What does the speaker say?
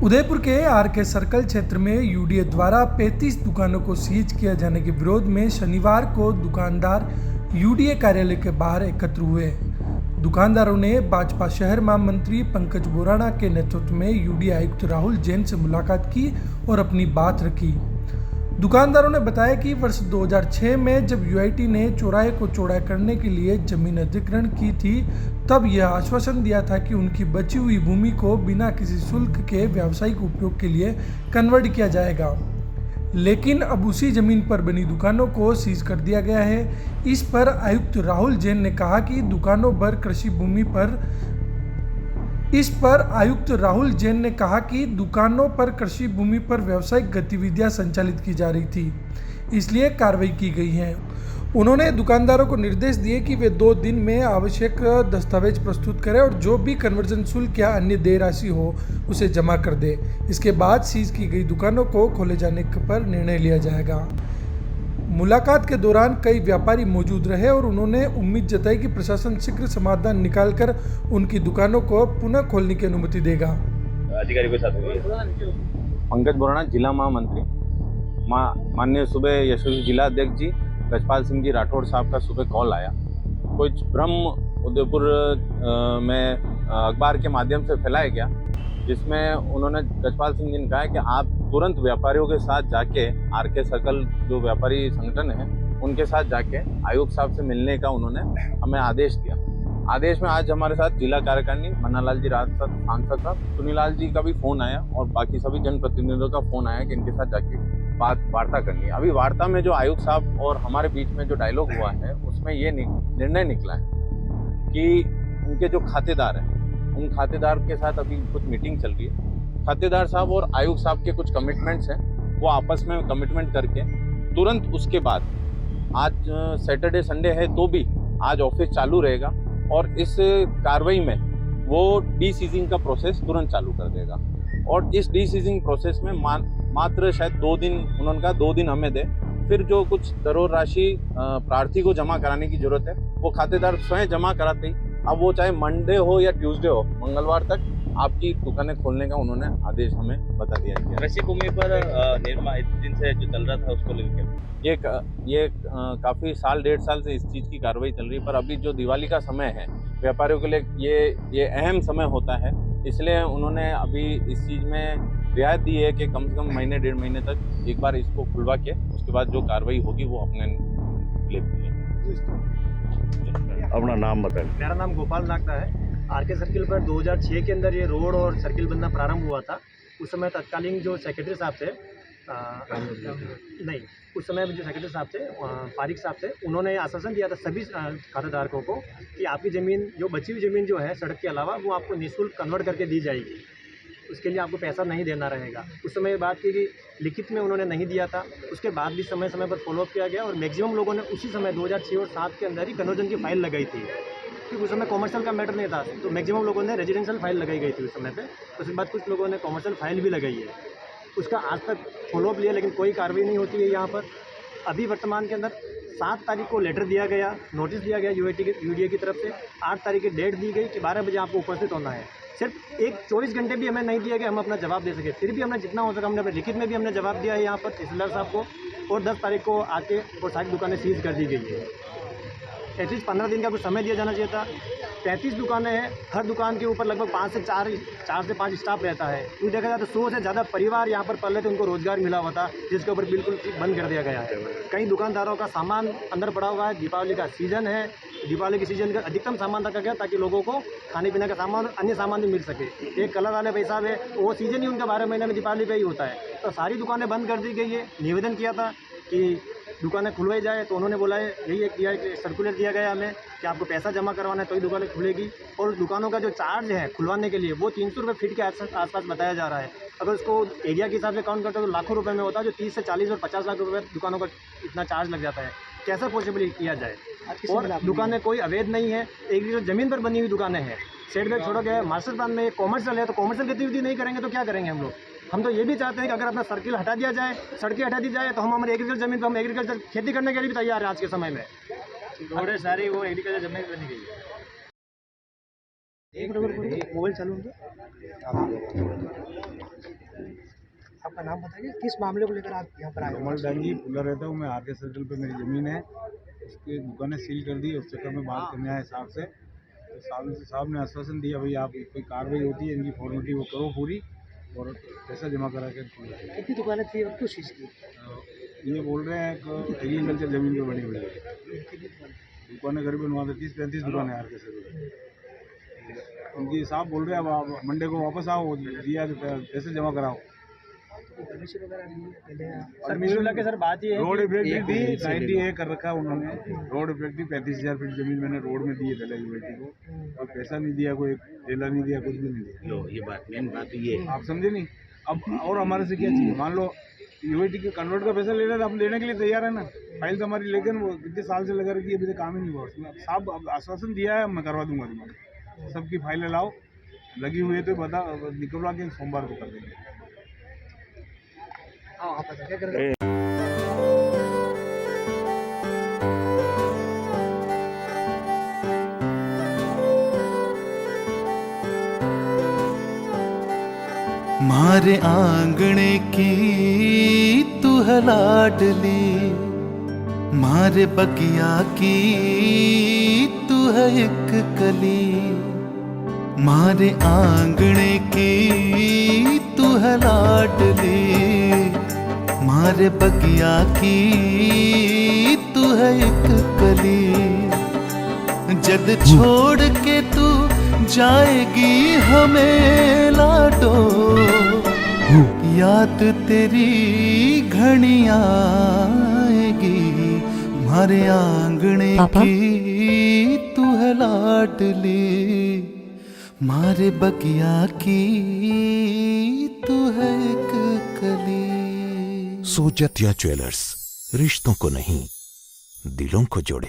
उदयपुर के R K circle क्षेत्र में यूडीए द्वारा 35 दुकानों को सीज किए जाने के विरोध में शनिवार को दुकानदार यूडीए कार्यालय के बाहर एकत्र हुए। दुकानदारों ने भाजपा शहर महामंत्री पंकज बोराना के नेतृत्व में यूडीए आयुक्त राहुल जैन से मुलाकात की और अपनी बात रखी। दुकानदारों ने बताया कि वर्ष 2006 में जब यूआईटी ने चौराहे को चौड़ा करने के लिए जमीन अधिग्रहण की थी, तब यह आश्वासन दिया था कि उनकी बची हुई भूमि को बिना किसी शुल्क के व्यावसायिक उपयोग के लिए कन्वर्ट किया जाएगा। लेकिन अब उसी जमीन पर बनी दुकानों को सीज कर दिया गया है। इस पर आयुक्त राहुल जैन ने कहा कि दुकानों पर कृषि भूमि पर व्यावसायिक गतिविधियां संचालित की जा रही थी, इसलिए कार्रवाई की गई है। उन्होंने दुकानदारों को निर्देश दिए कि वे 2 दिन में आवश्यक दस्तावेज प्रस्तुत करें और जो भी कन्वर्जन शुल्क या अन्य देय राशि हो उसे जमा कर दे। इसके बाद सीज की गई दुकानों को खोले जाने पर निर्णय लिया जाएगा। मुलाकात के दौरान कई व्यापारी मौजूद रहे और उन्होंने उम्मीद जताई कि प्रशासन शीघ्र समाधान निकालकर उनकी दुकानों को पुनः खोलने की अनुमति देगा। अधिकारी के साथ पंकज बोराना, जिला महामंत्री, माननीय सुबह यशस्वी जिला अध्यक्ष जी गजपाल सिंह जी राठौड़ साहब का सुबह कॉल आया। कुछ भ्रम उदयपुर में अखबार के माध्यम से फैलाया गया, जिसमें उन्होंने गजपाल सिंह जी ने कहा कि आप तुरंत व्यापारियों के साथ जाके आरके सर्कल जो व्यापारी संगठन है उनके साथ जाके आयुक्त साहब से मिलने का उन्होंने हमें आदेश दिया। आदेश में आज हमारे साथ जिला कार्यकारिणी मन्नालाल जी राजद सांसद साहब, सुनीलाल जी का भी फोन आया और बाकी सभी जनप्रतिनिधियों का फोन आया कि इनके साथ जाके वार्ता करनी है। अभी वार्ता में जो आयुक्त साहब और हमारे बीच में जो डायलॉग हुआ है उसमें ये निर्णय निकला है कि उनके जो खातेदार हैं उन खातेदार के साथ अभी कुछ मीटिंग चल रही है। खातेदार साहब और आयुक्त साहब के कुछ कमिटमेंट्स हैं, वो आपस में कमिटमेंट करके तुरंत उसके बाद, आज सैटरडे संडे है तो भी आज ऑफिस चालू रहेगा और इस कार्रवाई में वो डी-सीजिंग का प्रोसेस तुरंत चालू कर देगा। और इस डी-सीजिंग प्रोसेस में मात्र शायद 2 दिन, उन्होंने कहा 2 दिन हमें दे, फिर जो कुछ दरों राशि प्रार्थी को जमा कराने की जरूरत है वो खातेदार स्वयं जमा कराते ही, अब वो चाहे मंडे हो या ट्यूसडे हो, मंगलवार तक आपकी दुकानें खोलने का उन्होंने आदेश हमें बता दिया है। कृषि भूमि पर निर्माण इतने दिन से जो चल रहा था उसको लेकर ये काफ़ी साल 1.5 साल से इस चीज़ की कार्रवाई चल रही है, पर अभी जो दिवाली का समय है व्यापारियों के लिए ये अहम समय होता है, इसलिए उन्होंने अभी इस चीज़ में रियायत दी है कि कम से कम महीने 1.5 महीने तक एक बार इसको खुलवा के उसके बाद जो कार्रवाई होगी वो अपने लेते हैं। अपना नाम बताएं। मेरा नाम गोपाल नागदा है। आरके सर्किल पर 2006 के अंदर ये रोड और सर्किल बनना प्रारंभ हुआ था। उस समय तत्कालीन जो सेक्रेटरी साहब थे, उस समय जो सेक्रेटरी साहब थे पारिक साहब थे, उन्होंने आश्वासन दिया था सभी खातेदारकों को कि आपकी ज़मीन, जो बची हुई ज़मीन जो है सड़क के अलावा, वो आपको निःशुल्क कन्वर्ट करके दी जाएगी। उसके लिए आपको पैसा नहीं देना रहेगा। उस समय बात की कि लिखित में उन्होंने नहीं दिया था, उसके बाद भी समय समय पर फॉलोअप किया गया और मैक्सिमम लोगों ने उसी समय 2006 और 2007 के अंदर ही कन्वर्जन की फाइल लगाई थी, क्योंकि उस समय कॉमर्शियल का मैटर नहीं था, तो मैक्सिमम लोगों ने रेजिडेंशियल फाइल लगाई गई थी उस समय पे। उसके बाद कुछ लोगों ने कॉमर्शियल फाइल भी लगाई है, उसका आज तक फॉलोअप लिया लेकिन कोई कार्रवाई नहीं होती है यहाँ पर। अभी वर्तमान के अंदर 7 तारीख को लेटर दिया गया, नोटिस दिया गया यूडीए की तरफ से। 8 तारीख की डेट दी गई कि 12 बजे आपको उपस्थित होना है। सिर्फ 24 घंटे भी हमें नहीं दिया गया हम अपना जवाब दे सके, फिर भी हमने जितना हो सका हमने अपने लिखित में भी हमने जवाब दिया है यहाँ पर तहसीलदार साहब को, और 10 तारीख को आके और सारी दुकानें सीज कर दी गई है। एटलीस्ट 15 दिन का कुछ समय दिया जाना चाहिए था। 35 दुकानें हैं, हर दुकान के ऊपर लगभग 4 से 5 स्टाफ रहता है। क्यों देखा जाए तो 100 से ज़्यादा परिवार यहाँ पर पहले तो उनको रोजगार मिला हुआ था, जिसके ऊपर बिल्कुल बंद कर दिया गया है। कई दुकानदारों का सामान अंदर पड़ा हुआ है, दीपावली का सीज़न है, दीपावली के सीज़न का अधिकतम सामान रखा गया ताकि लोगों को खाने पीने का सामान और अन्य सामान भी मिल सके। एक कलर वाले भाई साहब है, वो सीज़न ही उनका 12 महीने में दीपावली पे ही होता है, तो सारी दुकानें बंद कर दी गई है। निवेदन किया था कि दुकानें खुलवाई जाए, तो उन्होंने बोला है, यही एक दिया है कि सर्कुलर दिया गया हमें कि आपको पैसा जमा करवाना है तो ही दुकानें खुलेगी, और उस दुकानों का जो चार्ज है खुलवाने के लिए वो 300 रुपये फीट के आसपास बताया जा रहा है। अगर उसको एरिया के हिसाब से काउंट करते हैं तो लाखों रुपए में होता है, जो 30 से 40 और 50 लाख रुपये दुकानों का इतना चार्ज लग जाता है। कैसा पॉसिबल किया जाए? और दुकानें कोई अवैध नहीं है, एक ज़मीन पर बनी हुई दुकानें हैं। सेट बैक छोड़ा गया है, मास्टर प्लान में कॉमर्शियल है, तो कॉमर्शियल गतिविधि नहीं करेंगे तो क्या करेंगे हम लोग? हम तो ये भी चाहते हैं कि अगर अपना सर्किल हटा दिया जाए, सड़कें हटा दी जाए, तो हम हमारे एग्रीकल्चर ज़मीन पर हम एग्रीकल्चर खेती करने के लिए भी तैयार हैं आज के समय में। रोडें सारी वो एग्रीकल्चर ज़मीन बनी गई है। एक मोबाइल चालू होंगे। आपका नाम बताइए, किस मामले को लेकर आप यहाँ पर आए हो? कमल डांगी पुला रहता हूँ मैं। आर के सर्कल पे मेरी ज़मीन है, उसकी दुकानें सील कर दी। उस चक्कर में बात करने आए साहब से, तो साहब ने आश्वासन दिया भाई आप कोई कार्रवाई होती है इनकी फॉर्मेलिटी वो करो पूरी और पैसा जमा करा के खुला। कितनी दुकानें थी और क्यों सीज की? ये बोल रहे हैं कि एग्रीकल्चर ज़मीन पे बनी हुई है दुकानें, करीबन वहाँ 30-35 दुकानें आर के सर्कल। उनकी साहब बोल रहे हैं अब आप मंडे को वापस आओ, दिया तो पैसे जमा कराओ। परमिशन वगैरह नहीं है पहले? सर मिला के सर बात ये है रोड कि इफेक्ट दी 90A कर रखा है उन्होंने। रोड इफेक्ट दी 35,000 फीट जमीन मैंने रोड में दी है पहले यूनिटी को, और पैसा नहीं दिया, कोई टेलर नहीं दिया, कुछ भी नहीं दिया। लो ये बात मेन बात ये आप समझे नहीं। अब और हमारे से क्या चाहिए? मान लो यूनिटी के कन्वर्ट का पैसा ले रहे थे, हम लेने के लिए तैयार है ना। फाइल तो हमारी, लेकिन वो कितने साल से लगा रही है, अभी तक काम ही नहीं हुआ उसमें। साहब अब आश्वासन दिया है, मैं करवा दूंगा तुम्हारी सबकी फाइलें लाओ, लगी हुई है तो बता, निकलवा के सोमवार को कर देंगे। हाँ आप बताइए क्या करेंगे? मारे आंगणे की तू है लाडली, मारे बगिया की तू है एक कली। मारे आंगणे की तू है लाडली, मारे बगिया की तू है एक कली। जद छोड़ के तू जाएगी हमें लाडो, याद तेरी घनी आएगी। मारे आंगणे की तू है लाडली, मारे बगिया की तू है एक कली। सोजतिया ज्वेलर्स, रिश्तों को नहीं दिलों को जोड़े।